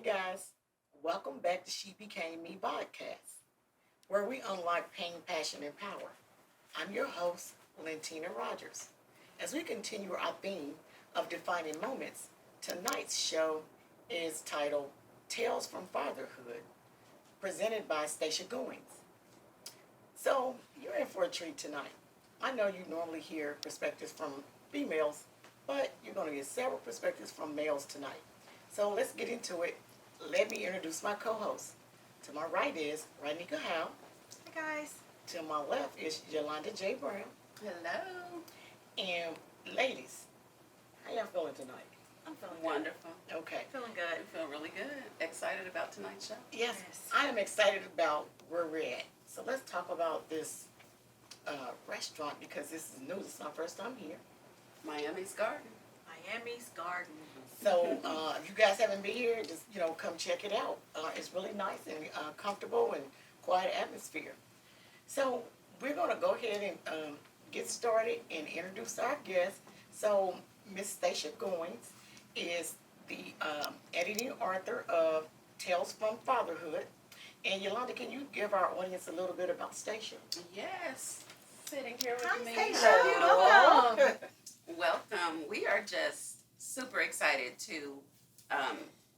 Hey guys, welcome back to She Became Me Vodcast, where we unlock pain, passion, and power. I'm your host, Lentina Rogers. As we continue our theme of defining moments, tonight's show is titled Tales from Fatherhood, presented by Stacia Goings. So, you're in for a treat tonight. I know you normally hear perspectives from females, but you're going to get several perspectives from males tonight. So, let's get into it. Let me introduce my co host. To my right is Ranika Howe. Hey guys. To my left is Yolanda J. Brown. Hello. And ladies, how y'all feeling tonight? I'm feeling Wonderful. Okay. Feeling good. I feel really good. Excited about tonight's show. Yes, Yes. I am excited about where we're at. So let's talk about this restaurant because this is new. This is my first time here. Miami's Garden. Miami's Garden. So if you guys haven't been here, just come check it out. It's really nice and comfortable and quiet atmosphere. So we're gonna go ahead and get started and introduce our guest. So Miss Stacia Goings is the editing author of Tales from Fatherhood. And Yolanda, can you give our audience a little bit about Stacia? Yes. Sitting here with Hi, me. Stacia. Welcome. Welcome. We are just super excited to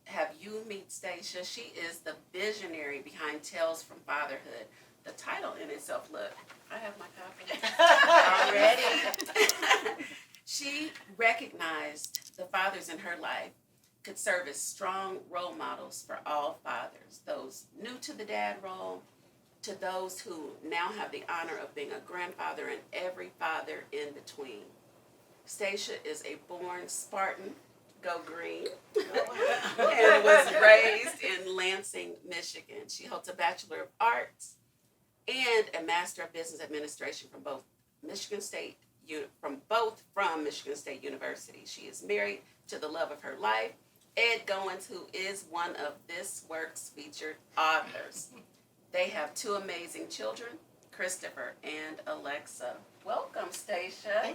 have you meet Stacia. She is the visionary behind Tales from Fatherhood. The title in itself, look, I have my copy already. She recognized the fathers in her life could serve as strong role models for all fathers, those new to the dad role, to those who now have the honor of being a grandfather, and every father in between. Stacia is a born Spartan, go green, and was raised in Lansing, Michigan. She holds a Bachelor of Arts and a Master of Business Administration from both Michigan State from Michigan State University. She is married to the love of her life, Ed Goins, who is one of this work's featured authors. They have two amazing children, Christopher and Alexa. Welcome, Stacia.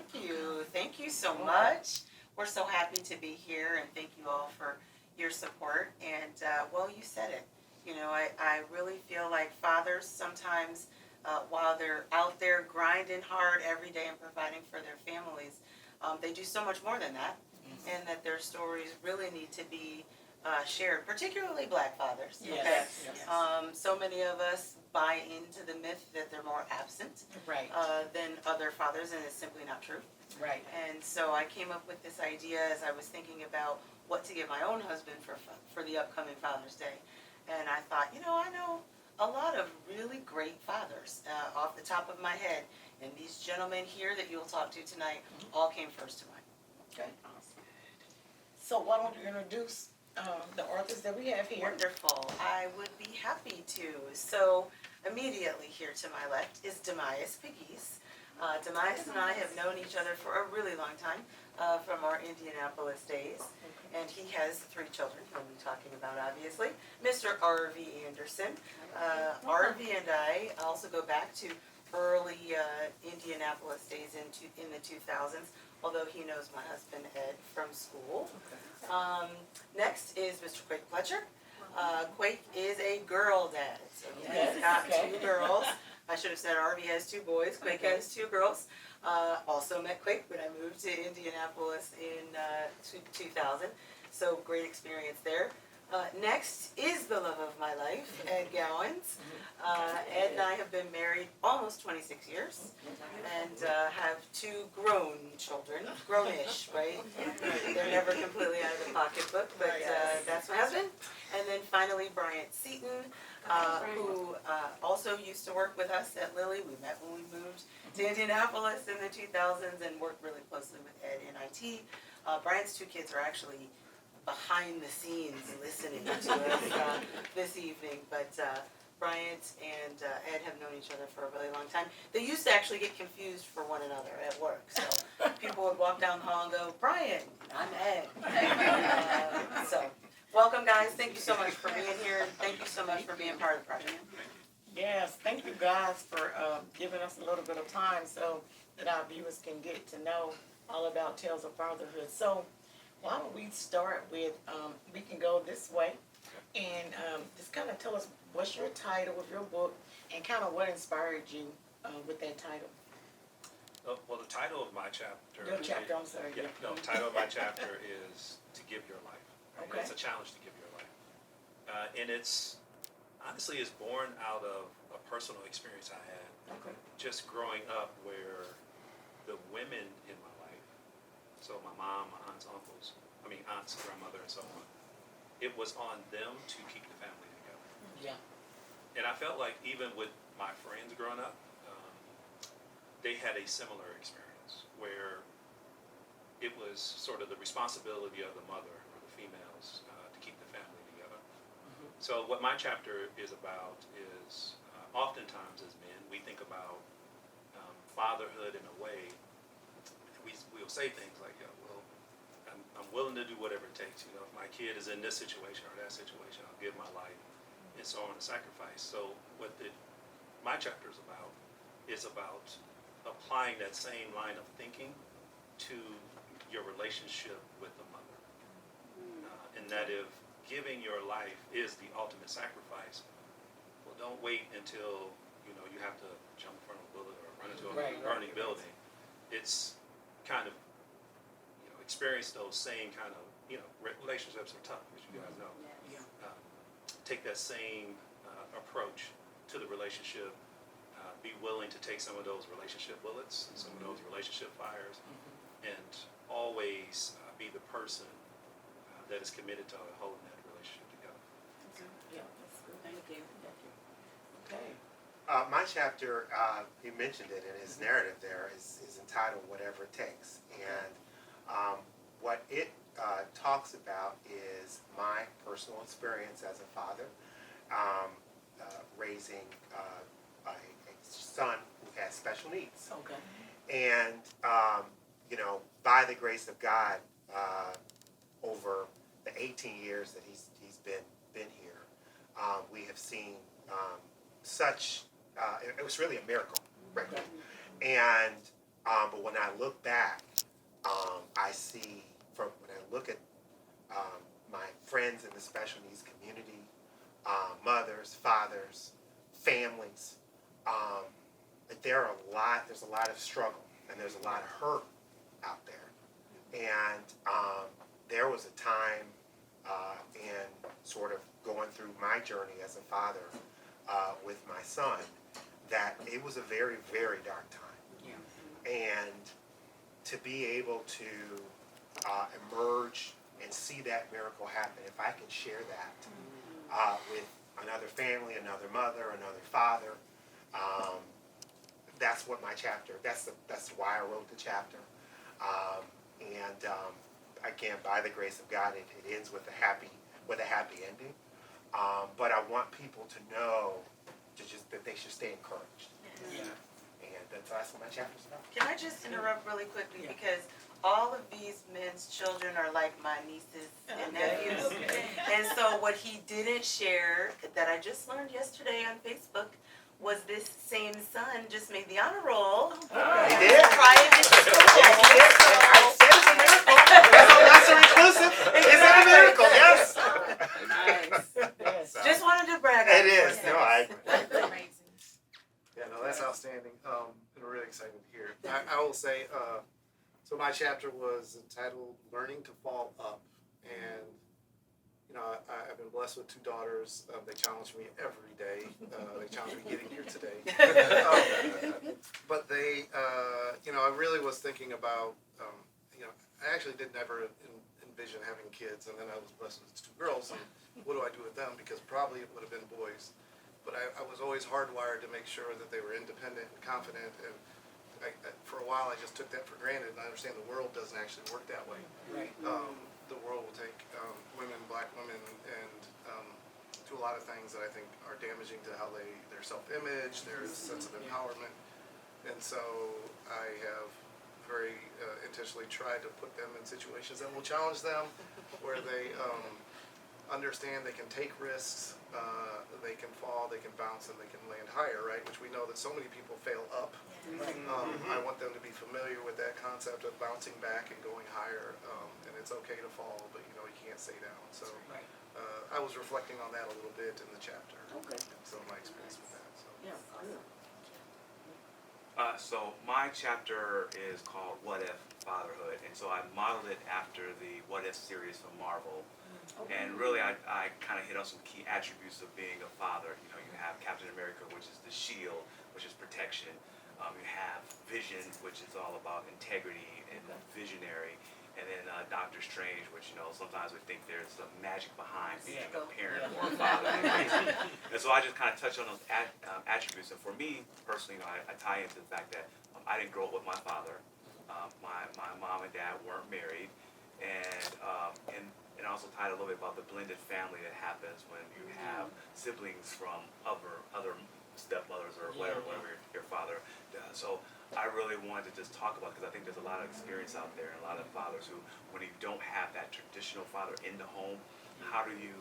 Thank you so much. We're so happy to be here, and thank you all for your support. And well, you said it. I really feel like fathers sometimes, while they're out there grinding hard every day and providing for their families, they do so much more than that, and that their stories really need to be shared, particularly Black fathers. Yes. So many of us buy into the myth that they're more absent Right. than other fathers, and it's simply not true. Right. And so I came up with this idea as I was thinking about what to give my own husband for the upcoming Father's Day. And I thought, I know a lot of really great fathers off the top of my head. And these gentlemen here that you'll talk to tonight all came first to mind. Okay. Awesome. So why don't you introduce the authors that we have here? Wonderful. I would be happy to. So immediately here to my left is Demias Pegues. Demias and I have known each other for a really long time from our Indianapolis days. And he has three children, he'll be talking about, obviously. Mr. R.V. Anderson. R.V. and I also go back to early Indianapolis days in the 2000s, although he knows my husband, Ed, from school. Next is Mr. Quake Fletcher. Quake is a girl dad, so he's got two girls. I should have said R.V. has two boys. Quake has two girls. Also met Quake when I moved to Indianapolis in 2000. So great experience there. Next is the love of my life, Ed Gowans. Ed and I have been married almost 26 years and have two grown children, grown-ish, right? They're never completely out of the pocketbook, but that's my husband. And then finally, Bryant Seaton, who also used to work with us at Lilly. We met when we moved to Indianapolis in the 2000s and worked really closely with Ed in IT. Bryant's two kids are actually behind the scenes listening to us this evening, but Bryant and Ed have known each other for a really long time. They used to actually get confused for one another at work, so people would walk down the hall and go, Bryant, I'm Ed. So welcome, guys. Thank you so much for being here, and thank you so much for being part of the project. Yes, thank you guys for giving us a little bit of time so that our viewers can get to know all about Tales of Fatherhood. So why don't we start with, we can go this way. And just kind of tell us what's your title of your book and kind of what inspired you with that title. Well, the title of my chapter. Your chapter, I'm sorry. Yeah, no, the title of my chapter is To Give Your Life. Right? Okay. It's a challenge to give your life. And it's, honestly, is born out of a personal experience I had Okay. just growing up where the women in my life, so my mom, my aunts, grandmother, and so on, it was on them to keep the family together. Yeah. And I felt like even with my friends growing up, they had a similar experience where it was sort of the responsibility of the mother or the females to keep the family together. Mm-hmm. So what my chapter is about is oftentimes as men, we think about fatherhood in a way, we'll say things like, well, I'm willing to do whatever it takes. If my kid is in this situation or that situation, I'll give my life and so on, a sacrifice. So what my chapter is about applying that same line of thinking to your relationship with the mother. And that if giving your life is the ultimate sacrifice, well, don't wait until you have to jump in front of a bullet or run into a burning building. It's kind of experience those same kind of relationships are tough, as you guys know. Yeah. Take that same approach to the relationship. Be willing to take some of those relationship bullets and some of those relationship fires, and always be the person that is committed to holding that relationship together. Yeah, that's good. Thank you. Okay. My chapter, he mentioned it in his narrative there, is entitled Whatever It Takes. And what it talks about is my personal experience as a father, raising a son who has special needs. Okay. And, by the grace of God, over the 18 years that he's been here, we have seen such, it was really a miracle, right? And, but when I look back, I see when I look at my friends in the special needs community, mothers, fathers, families, that there's a lot of struggle and there's a lot of hurt out there. And there was a time in sort of going through my journey as a father with my son that it was a very, very dark time. Yeah. And to be able to emerge and see that miracle happen, if I can share that with another family, another mother, another father, that's what my chapter. That's why I wrote the chapter. Again, by the grace of God, it ends with a happy ending. But I want people to know that they should stay encouraged. Yeah. And that's what my chapter's about. Can I just interrupt really quickly? Yeah. Because all of these men's children are like my nieces and nephews. Okay. And so what he didn't share, that I just learned yesterday on Facebook, was this same son just made the honor roll. He did? Private school. Yes, he did. I said it's a miracle. That's a inclusive. Is it a miracle? Yes. Nice. Yes. Just wanted to brag on It you. is. No, I agree. That's amazing. Yeah, no, that's outstanding. And we're really excited to hear it. I will say, so my chapter was entitled Learning to Fall Up. And, I've been blessed with two daughters. They challenge me every day. They challenge me getting here today. But they, I really was thinking about, I actually didn't ever envision having kids. And then I was blessed with two girls. And what do I do with them? Because probably it would have been boys. But I was always hardwired to make sure that they were independent and confident. And for a while, I just took that for granted. And I understand the world doesn't actually work that way. Right. The world will take women, black women, and do a lot of things that I think are damaging to how their self-image, their sense of empowerment. And so I have very intentionally tried to put them in situations that will challenge them, where they understand they can take risks, they can fall, they can bounce, and they can land higher, right? Which we know that so many people fail up I want them to be familiar with that concept of bouncing back and going higher, and it's okay to fall, but you can't stay down. So Right. I was reflecting on that a little bit in the chapter. Okay. And so my experience with that. So. Yeah, good. So my chapter is called What If Fatherhood, and so I modeled it after the What If series from Marvel. And really, I kind of hit on some key attributes of being a father. You have Captain America, which is the shield, which is protection. You have Vision, which is all about integrity and visionary. And then Doctor Strange, which, sometimes we think there's some magic behind being a parent or a father. And so I just kind of touch on those attributes. And for me, personally, I tie into the fact that I didn't grow up with my father. My mom and dad weren't married. And also tied a little bit about the blended family that happens when you have siblings from other stepmothers or whatever your father does. So I really wanted to just talk about, because I think there's a lot of experience out there and a lot of fathers who, when you don't have that traditional father in the home, how do you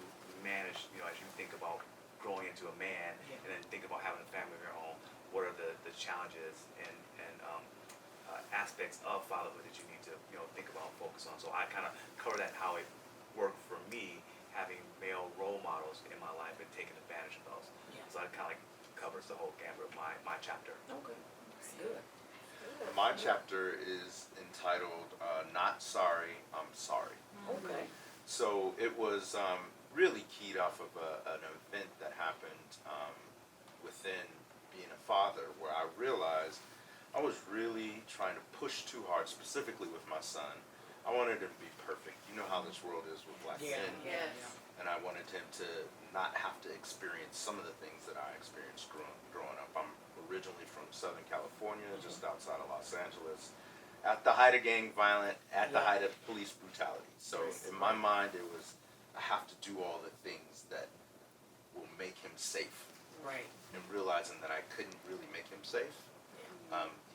manage, as you think about growing into a man and then think about having a family of your own, what are the challenges and aspects of fatherhood that you need to think about and focus on. So I kind of cover that, how it worked for me, having male role models in my life and taking advantage of those. So it kind of covers the whole gamut of my chapter. Okay. That's good. My chapter is entitled Not Sorry, I'm Sorry. Okay. So it was really keyed off of an event that happened within being a father, where I realized I was really trying to push too hard, specifically with my son. I wanted him to be perfect. You know how this world is with black men. Yes. And I wanted him to not have to experience some of the things that I experienced growing up. I'm originally from Southern California, just outside of Los Angeles, at the height of gang violence, at the height of police brutality. So in my mind, it was, I have to do all the things that will make him safe. Right. And realizing that I couldn't really make him safe,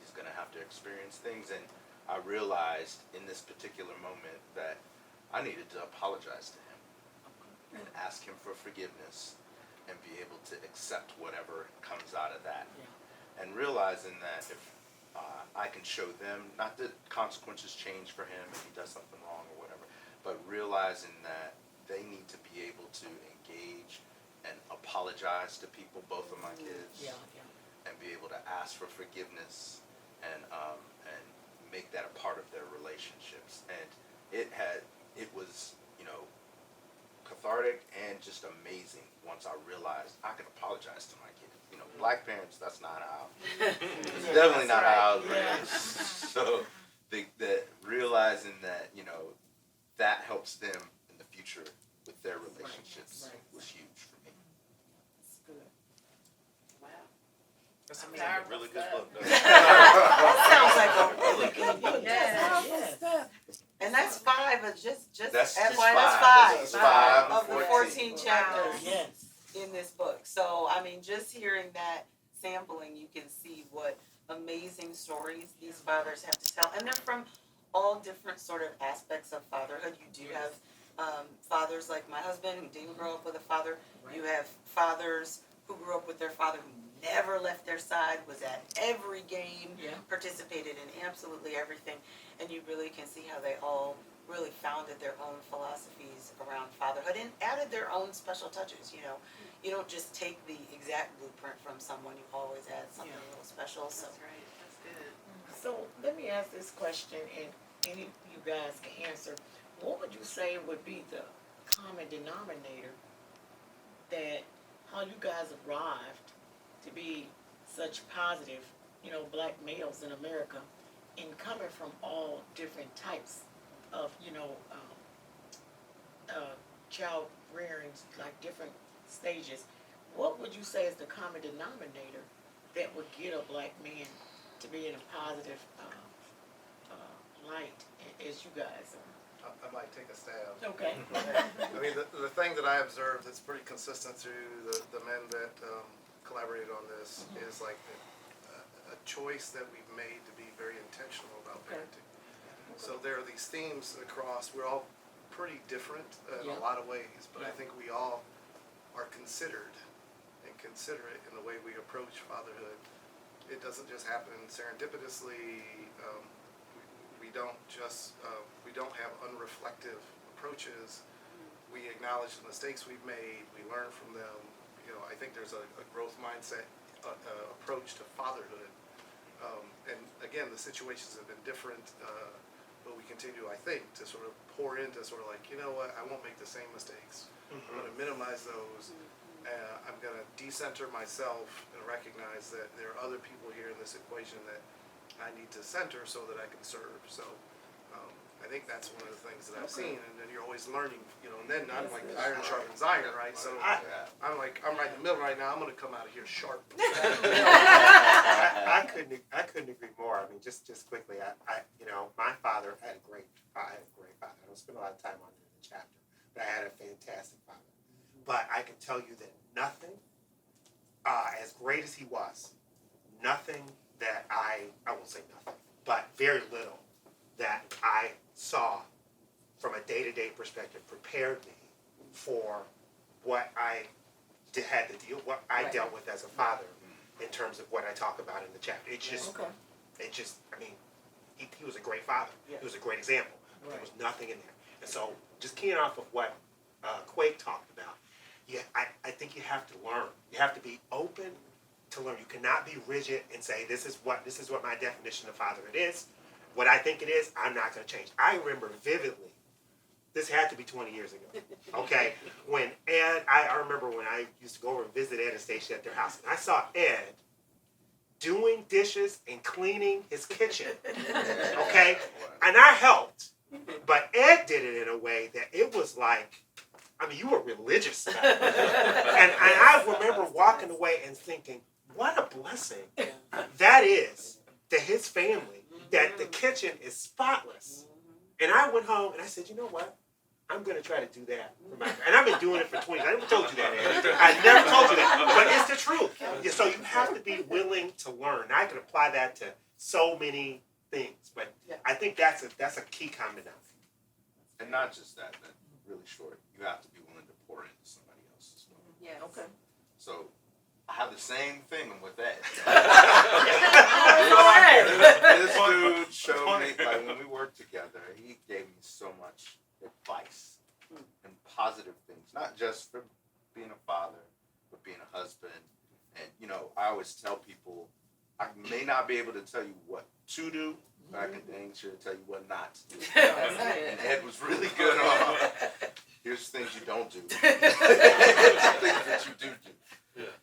he's going to have to experience things. And I realized in this particular moment that I needed to apologize to him and ask him for forgiveness and be able to accept whatever comes out of that. And realizing that if I can show them, not that consequences change for him if he does something wrong or whatever, but realizing that they need to be able to engage and apologize to people, both of my kids, and be able to ask for forgiveness and make that a part of their relationships. And it was cathartic and just amazing once I realized I could apologize to my kids. Black parents, that's not how. It's definitely not how I was raised. So the realizing that that helps them in the future with their relationships was huge for me. That's good. Wow. That's I mean, a really good book. That sounds like a really good book. Yes. And that's 5 of just That's FYI, just that's 5 That's 5 of the 14 chapters Yes. in this book. So, I mean, just hearing that sampling, you can see what amazing stories these fathers have to tell. And they're from all different sort of aspects of fatherhood. You do have fathers like my husband who didn't grow up with a father. You have fathers who grew up with their father who never left their side, was at every game, participated in absolutely everything. And you really can see how they all really founded their own philosophies around fatherhood and added their own special touches. You don't just take the exact blueprint from someone, you always add something a little special. So That's right. That's good. So let me ask this question, and any of you guys can answer. What would you say would be the common denominator that how you guys arrived to be such positive, black males in America, and coming from all different types of, child rearing, like different stages? What would you say is the common denominator that would get a black man to be in a positive light as you guys are? I might take a stab. Okay. I mean, the thing that I observed that's pretty consistent through the men that collaborated on this is like a choice that we've made to be very intentional about parenting. So there are these themes across. We're all pretty different in a lot of ways, but I think we all are considered and considerate in the way we approach fatherhood it doesn't just happen serendipitously. We don't just we don't have unreflective approaches. We acknowledge the mistakes we've made. We learn from them. I think there's a growth mindset approach to fatherhood. And again, the situations have been different, but we continue, I think, to sort of pour into sort of like, you know what, I won't make the same mistakes. I'm going to minimize those. I'm going to decenter myself and recognize that there are other people here in this equation that I need to center so that I can serve. So I think that's one of the things that I've seen, and then you're always learning, and then I'm like iron sharpens iron, right? So I'm right in the middle right now. I'm going to come out of here sharp. I couldn't agree more. I mean, just quickly, my father had a great father. I don't spend a lot of time on it in the chapter, but I had a fantastic father. But I can tell you that nothing, as great as he was, nothing that I won't say nothing, but very little that I saw from a day-to-day perspective prepared me for what I had to deal, what I dealt with as a father in terms of what I talk about in the chapter. He was a great father. He was a great example. There was nothing in there. And so just keying off of what Quake talked about, I think you have to learn. You have to be open to learn. You cannot be rigid and say, this is what my definition of fatherhood is. What I think it is, I'm not going to change. I remember vividly, this had to be 20 years ago, okay? When Ed, I remember when I used to go over and visit Ed and station at their house, and I saw Ed doing dishes and cleaning his kitchen, okay? And I helped, but Ed did it in a way that it was like, you were religious about it. And I remember walking away and thinking, what a blessing that is to his family, that the kitchen is spotless. And I went home and I said, you know what? I'm going to try to do that for my family. And I've been doing it for 20 years. I never told you that, Ed. I never told you that. But it's the truth. So you have to be willing to learn. I can apply that to so many things. But I think that's a key combination. And not just that, really short, you have to be willing to pour into somebody else as well. Yes. Okay. So I have the same thing with that. This dude showed me, like, when we worked together, he gave me so much advice and positive things, not just for being a father, but being a husband. And, I always tell people, I may not be able to tell you what to do, but I can dang sure tell you what not to do. And Ed was really good on, here's things you don't do. Things that you do.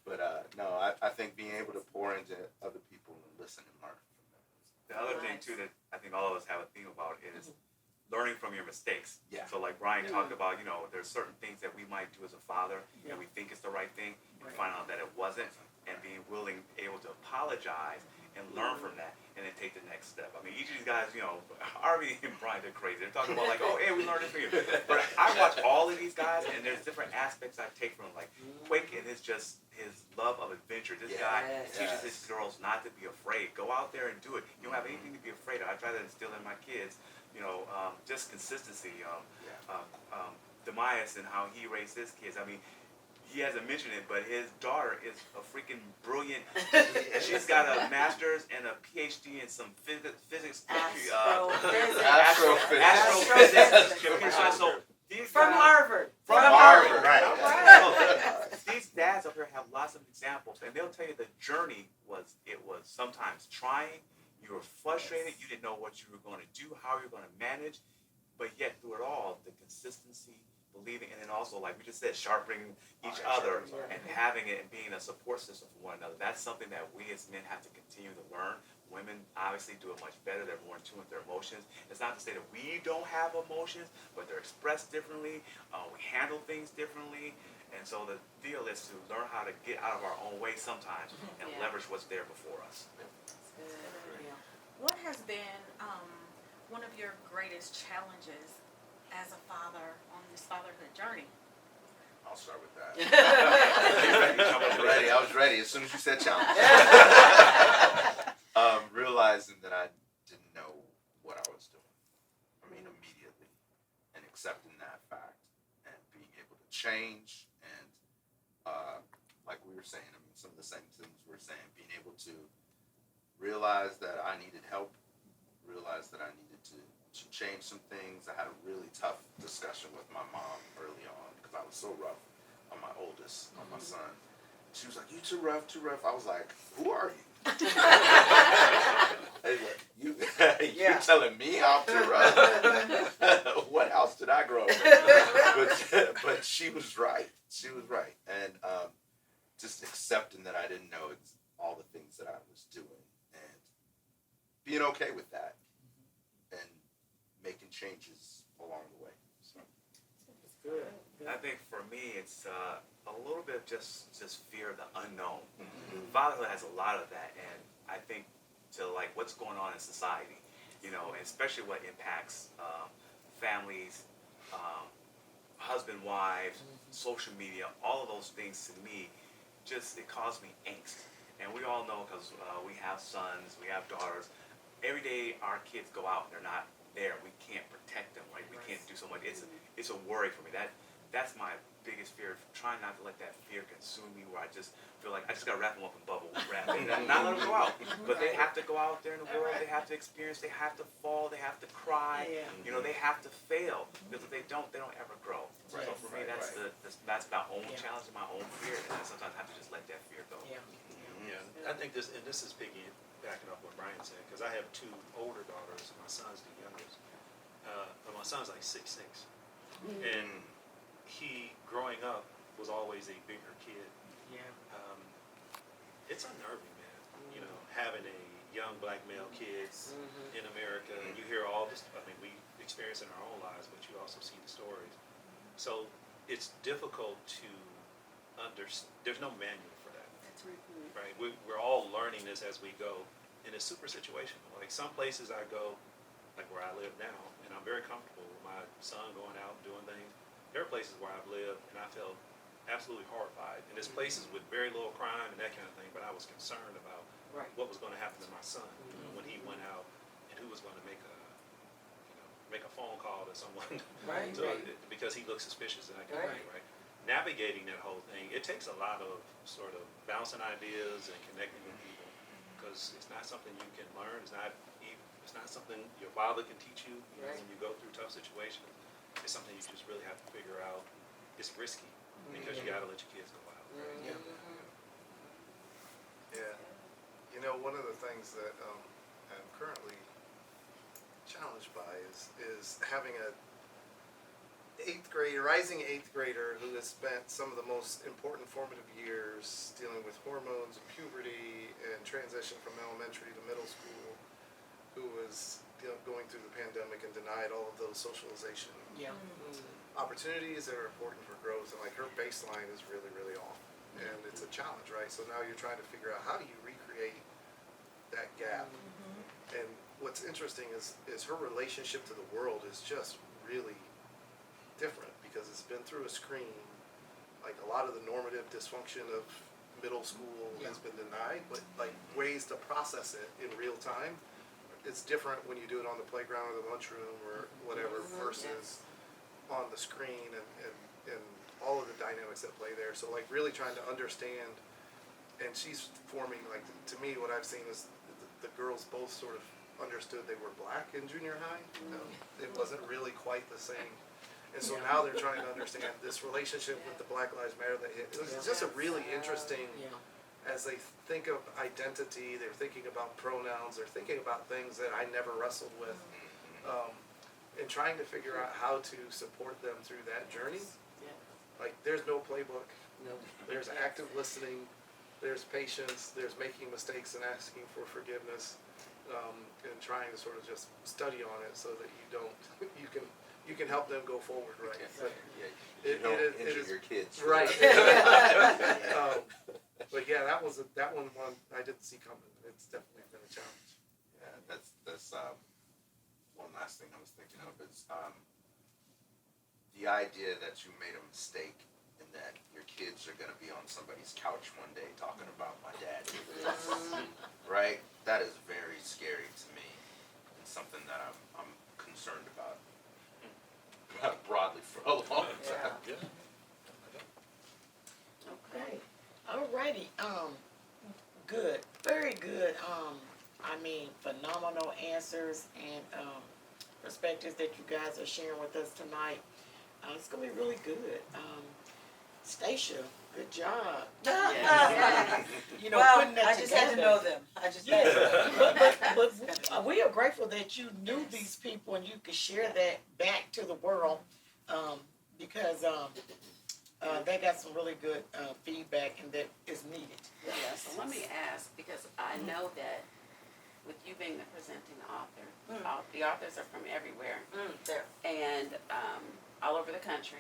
But no, I think being able to pour into other people and listen and learn from them. The other thing too that I think all of us have a theme about is learning from your mistakes. Yeah. So like Brian talked about, there's certain things that we might do as a father and we think it's the right thing and find out that it wasn't, and being willing, able to apologize and learn from that and then take the next step. I mean, each of these guys, Harvey and Brian, they're crazy. They're talking about like, oh, hey, we learned this from you. But I watch all of these guys and there's different aspects I take from them. Like Quake and his love of adventure. This guy teaches his girls not to be afraid. Go out there and do it. You don't have anything to be afraid of. I try to instill in my kids, just consistency. Demias and how he raised his kids. I mean, he hasn't mentioned it, but his daughter is a freaking brilliant. She's got a master's and a PhD in some physics. Astrophysics. So From Harvard. From Harvard, right. So these dads up here have lots of examples, and they'll tell you the journey was sometimes trying. You were frustrated. You didn't know what you were going to do, how you were going to manage, but yet through it all, the consistency, believing, and then also, like we just said, sharpening each other and having it and being a support system for one another. That's something that we as men have to continue to learn. Women obviously do it much better. They're more in tune with their emotions. It's not to say that we don't have emotions, but they're expressed differently. We handle things differently. And so the deal is to learn how to get out of our own way sometimes and leverage what's there before us. What has been one of your greatest challenges as a father on this fatherhood journey? I'll start with that. I was ready as soon as you said challenge. Realizing that I didn't know what I was doing. Immediately. And accepting that fact and being able to change and like we were saying, some of the same things we were saying, being able to realized that I needed help, realized that I needed to change some things. I had a really tough discussion with my mom early on because I was so rough on my oldest, on my son. She was like, "You too rough, too rough." I was like, "Who are you?" you you're telling me I'm too rough? What house did I grow up in? But she was right. She was right. And just accepting that I didn't know all the things that I was doing and being okay with that and making changes along the way. So. Good. I think for me, it's a little bit of just fear of the unknown. Fatherhood has a lot of that, and I think to like what's going on in society, and especially what impacts families, husband, wives, social media, all of those things to me, it caused me angst. And we all know because we have sons, we have daughters. Every day our kids go out and they're not there. We can't protect them. Like we can't do so much. It's a worry for me. That's my biggest fear. Trying not to let that fear consume me, where I just feel like I just gotta wrap them up in bubble wrap and not let them go out. But they have to go out there in the world. They have to experience. They have to fall. They have to cry. They have to fail, because if they don't ever grow. So for me, that's my own challenge and my own fear, and I sometimes have to just let that fear go. Yeah, I think this is piggybacking up what Brian said, because I have two older daughters. My son's the youngest. But my son's like 6'6", and he, growing up, was always a bigger kid. Yeah. It's unnerving, man. Having a young black male kid in America, and you hear all this. I mean, we experience in our own lives, but you also see the stories. So it's difficult to understand. There's no manual for that. That's right. Right? We're all learning this as we go, and it's super situational. Like some places I go, like where I live now, and I'm very comfortable with my son going out and doing things. There are places where I've lived, and I felt absolutely horrified. And there's places with very little crime and that kind of thing, but I was concerned about what was going to happen to my son when he went out, and who was going to make a phone call to someone because he looked suspicious and that kind of thing, right? Navigating that whole thing, it takes a lot of sort of bouncing ideas and connecting with people, because it's not something you can learn. It's not something your father can teach you. When you go through tough situations, it's something you just really have to figure out. It's risky because you got to let your kids go out. Right? Yeah. One of the things that I'm currently challenged by is having a rising eighth grader who has spent some of the most important formative years dealing with hormones and puberty and transition from elementary to middle school, who was going through the pandemic and denied all of those socialization opportunities that are important for growth, and like her baseline is really, really off, and it's a challenge, right? So now you're trying to figure out, how do you recreate that gap? And what's interesting is her relationship to the world is just really different, because it's been through a screen. Like a lot of the normative dysfunction of middle school has been denied, but like ways to process it in real time, it's different when you do it on the playground or the lunchroom or whatever versus on the screen and all of the dynamics that play there. So like really trying to understand, and she's forming, like, to me what I've seen is the girls both sort of understood they were black in junior high. It wasn't really quite the same. And so now they're trying to understand this relationship with the Black Lives Matter that hit. It was just a really interesting, as they think of identity, they're thinking about pronouns, they're thinking about things that I never wrestled with, and trying to figure out how to support them through that journey. Like, there's no playbook. There's active listening. There's patience. There's making mistakes and asking for forgiveness, and trying to sort of just study on it so that you can help them go forward, right? But you don't injure your kids. Right. But yeah, that one I didn't see coming. It's definitely been a challenge. Yeah, that's one last thing I was thinking of is the idea that you made a mistake and that your kids are going to be on somebody's couch one day talking about my dad. Right? That is very scary to me, and something that I'm concerned about broadly for a long time. Okay. Alrighty. Good. Very good I mean, phenomenal answers and perspectives that you guys are sharing with us tonight. It's gonna be really good. Stacia, good job. You know, Well, putting that I together. just had to know them. I just had to know Yeah, them. but we are grateful that you knew these people and you could share that back to the world, because they got some really good feedback and that is needed. Yeah, so let me ask, because I know that with you being the presenting author, the authors are from everywhere There. and all over the country.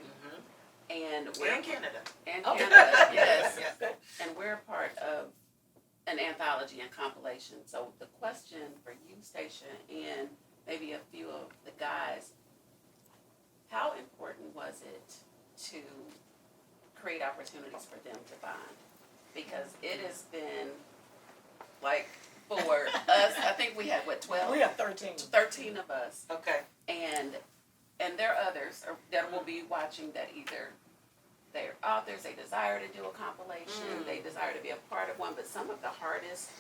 And we're And Canada. And Oh. Canada, yes. Okay. And we're a part of an anthology and compilation. So the question for you, Stacia, and maybe a few of the guys, how important was it to create opportunities for them to bond? Because it has been like for us, I think we had 12? We have 13. 13 of us. Okay. And there are others that will be watching that either they're authors, they desire to do a compilation, they desire to be a part of one, but some of the hardest,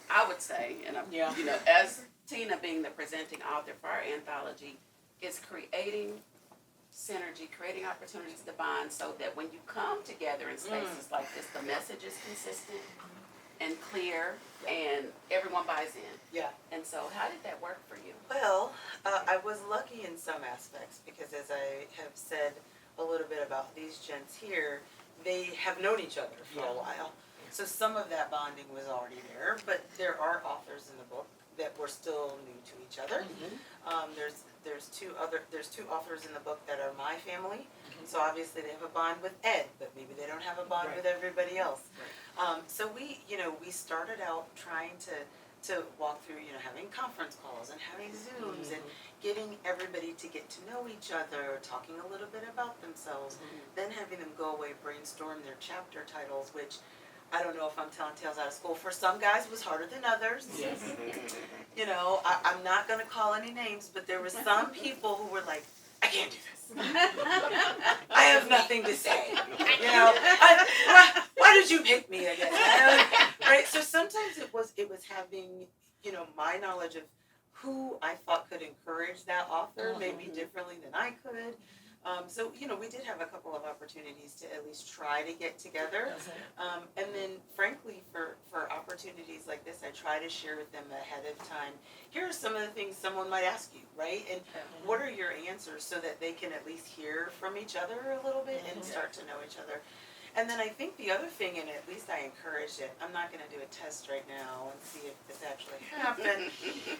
I would say, and I'm, Yeah. you know, as Tina being the presenting author for our anthology, is creating synergy, creating opportunities to bond so that when you come together in spaces like this, the message is consistent and clear and everyone buys in. Yeah. And so how did that work for you? Well, I was lucky in some aspects because, as I have said a little bit about these gents here, they have known each other for a while. So some of that bonding was already there, but there are authors in the book that were still new to each other. There's two authors in the book that are my family, so obviously they have a bond with Ed, but maybe they don't have a bond with everybody else. So we started out trying to walk through, having conference calls and having Zooms and getting everybody to get to know each other, talking a little bit about themselves, then having them go away, brainstorm their chapter titles, which I don't know if I'm telling tales out of school. For some guys, it was harder than others. Yes. I'm not going to call any names, but there were some people who were like, I can't do this. I have nothing to say. Why did you pick me again? Right? So sometimes it was having, my knowledge of who I thought could encourage that author maybe differently than I could. So, we did have a couple of opportunities to at least try to get together. And then, frankly, for opportunities like this, I try to share with them ahead of time. Here are some of the things someone might ask you, right? And what are your answers so that they can at least hear from each other a little bit and start to know each other. And then I think the other thing, and at least I encouraged it, I'm not going to do a test right now and see if this actually happened,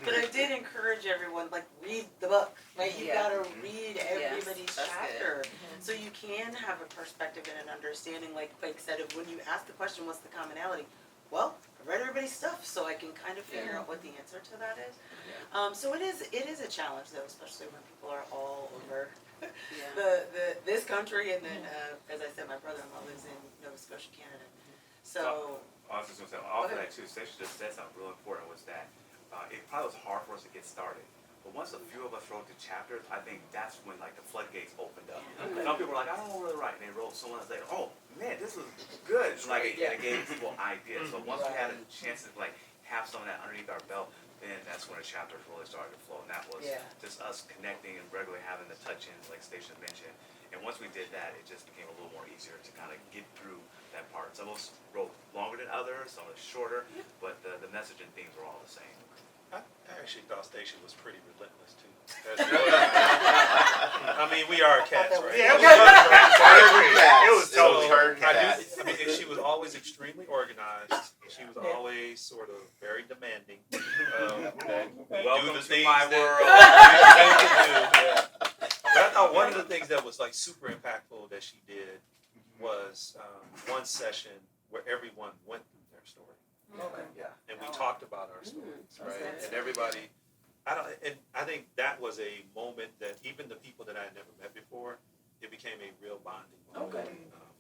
but I did encourage everyone, read the book, right? You got to read everybody's chapter so you can have a perspective and an understanding, like said, of when you ask the question, what's the commonality? Well, I read everybody's stuff so I can kind of figure out what the answer to that is. So it is a challenge, though, especially when people are all over this country, and then as I said, my brother-in-law lives in Nova Scotia, Canada. So I was just gonna say, off of that too, Stacia just said something real important, was that it probably was hard for us to get started. But once a few of us wrote the chapters, I think that's when the floodgates opened up. Some people were like, I don't really write, and they wrote someone else like, oh man, this was good. It's like it gave people ideas. So once we had a chance to have some of that underneath our belt, then that's when the chapters really started to flow. And that was just us connecting and regularly having the touch-ins, like Stacia mentioned. And once we did that, it just became a little more easier to kind of get through that part. Some of us wrote longer than others, some of us shorter, but the message and themes were all the same. I actually thought Stacia was pretty relentless too. I mean, we are cats, right? Yeah, it was totally So, her I cat. she was always extremely organized. She was always sort of very demanding. That we do the things my that But I thought one of the things that was super impactful that she did was one session where everyone went through their story. And we talked about our stories, right? And everybody, I think that was a moment that even the people that I had never met before, it became a real bonding moment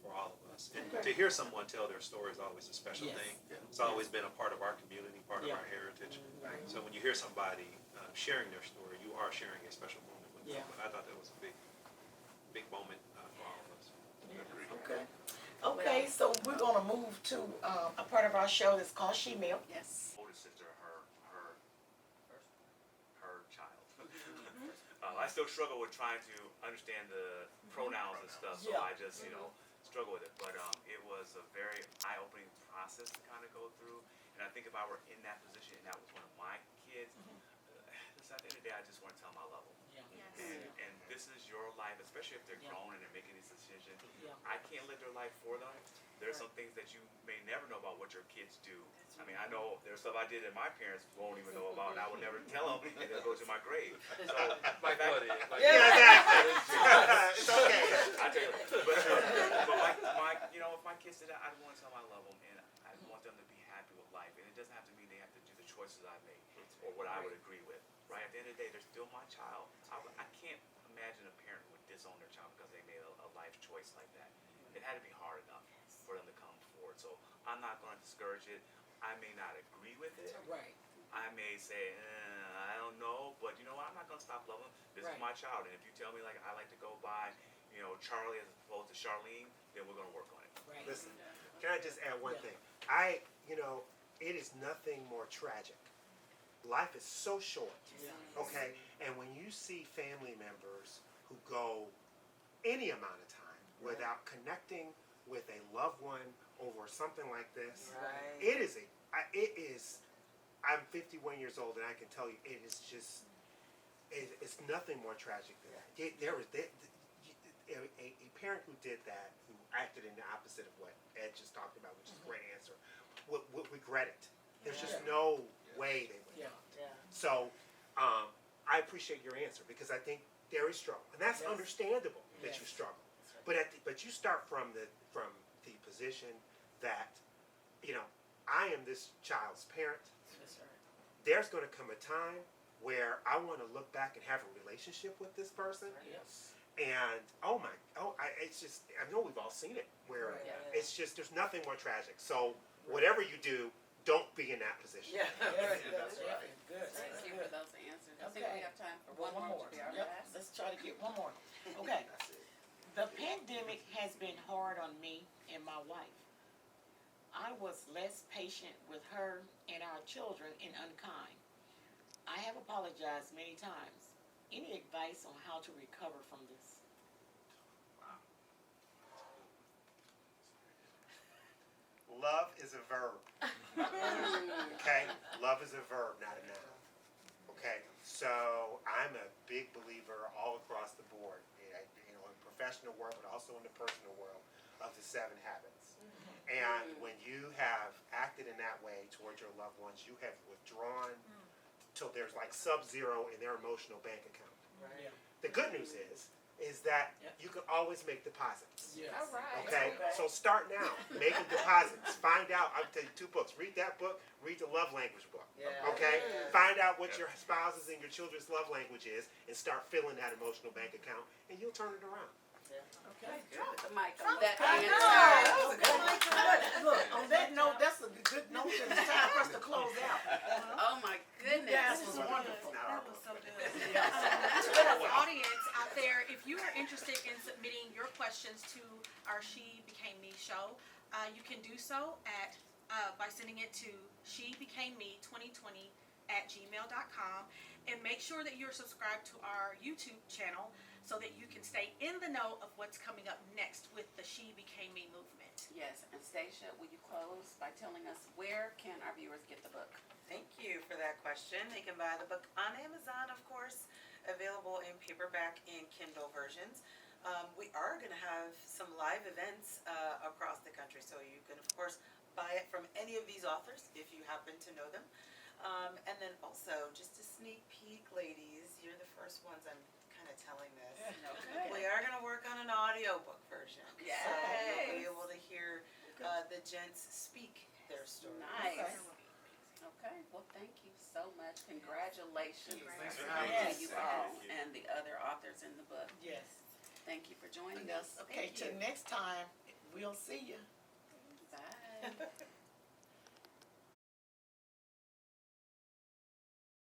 for all of us. And to hear someone tell their story is always a special thing. It's always been a part of our community, part of our heritage. So when you hear somebody sharing their story, you are sharing a special moment with them. And I thought that was a big moment for all of us. Okay, so we're gonna move to a part of our show that's called She Mail. Yes. Older sister, I still struggle with trying to understand the pronouns and stuff, so Yeah. I just, struggle with it. But it was a very eye-opening process to kind of go through. And I think if I were in that position and that was one of my kids, at the end of the day, I just want to tell them I love them. Yeah. Yes. And this is your life, especially if they're Yeah. grown and they're making these decisions. Yeah. I can't live their life for them. There's Right. some things that you may never know about what your kids do. I mean, I know there's stuff I did that my parents won't even know about, and I would never tell them, and they'll go to my grave. So, Like back- buddy. Like Yeah, exactly. It's okay. I tell you, but if my kids did that, I'd want to tell them I love them, and I want them to be happy with life. And it doesn't have to mean they have to do the choices I made or what I would agree with. Right? At the end of the day, they're still my child. I can't imagine a parent who would disown their child because they made a life choice like that. It had to be hard enough for them to come forward. So I'm not going to discourage it. I may not agree with it. Right. I may say, I don't know, but you know what? I'm not going to stop loving them. This Right. is my child. And if you tell me, like, I like to go by, Charlie as opposed to Charlene, then we're going to work on it. Right. Listen, can I just add one Yeah. thing? It is nothing more tragic. Life is so short, Yeah. okay? And when you see family members who go any amount of time without connecting with a loved one over something like this, Right. it is, I'm 51 years old and I can tell you, it is just, it's nothing more tragic than that. A parent who did that, who acted in the opposite of what Ed just talked about, which is a great answer, would regret it. There's just Yeah. no way they would Yeah. not. Yeah. So I appreciate your answer because I think there is struggle, and that's Yes. understandable that you Yes. struggle. That's right. But you start from the position that I am this child's parent. That's right. There's going to come a time where I want to look back and have a relationship with this person, Yes. and it's just, I know we've all seen it where Right. Yeah. it's just, there's nothing more tragic. So whatever you do, don't be in that position. Yeah. Yes, That's right. Good. Thank you for those answers. I think Okay. we have time for One one more more. to be our Yep. last. Let's try to get one more. Okay. That's it. The pandemic has been hard on me and my wife. I was less patient with her and our children and unkind. I have apologized many times. Any advice on how to recover from this? Love is a verb. Okay? Love is a verb, not a noun. Okay? So I'm a big believer all across the board, in professional world, but also in the personal world, of the 7 habits. And when you have acted in that way towards your loved ones, you have withdrawn till there's like sub-zero in their emotional bank account. Right. The good news is that Yeah. you can always make deposits. Yes. All right. Okay, so start now, making deposits. Find out. I'll tell you 2 books. Read that book. Read the love language book. Yeah. Okay, Yeah. find out what your spouse's and your children's love language is, and start filling that emotional bank account, and you'll turn it around. Okay. Put the mic on that I answer. know. That was a good. Look, on that note, that's a good note, and it's time for us to close out. Oh my goodness. That was wonderful. Not our That was book, so but- good. Yes. To the audience out there, if you are interested in submitting your questions to our She Became Me show, you can do so by sending it to shebecameme2020@gmail.com, and make sure that you're subscribed to our YouTube channel so that you can stay in the know of what's coming up next with the She Became Me movement. Yes, and Stacia, will you close by telling us where can our viewers get the book? Thank you for that question. They can buy the book on Amazon, of course, available in paperback and Kindle versions. We are going to have some live events across the country, so you can, of course, buy it from any of these authors if you happen to know them. And then also, just a sneak peek, ladies, you're the first ones I'm kind of telling this. Okay. We are going to work on an audiobook version. So you'll be Yes. able to hear the gents speak their story. Nice. Okay, well, thank you so much. Congratulations Thanks for to having us. you all and the other authors in the book. Yes. Thank you for joining Yes. us. Okay, Thank till you. next time, we'll see you. Bye.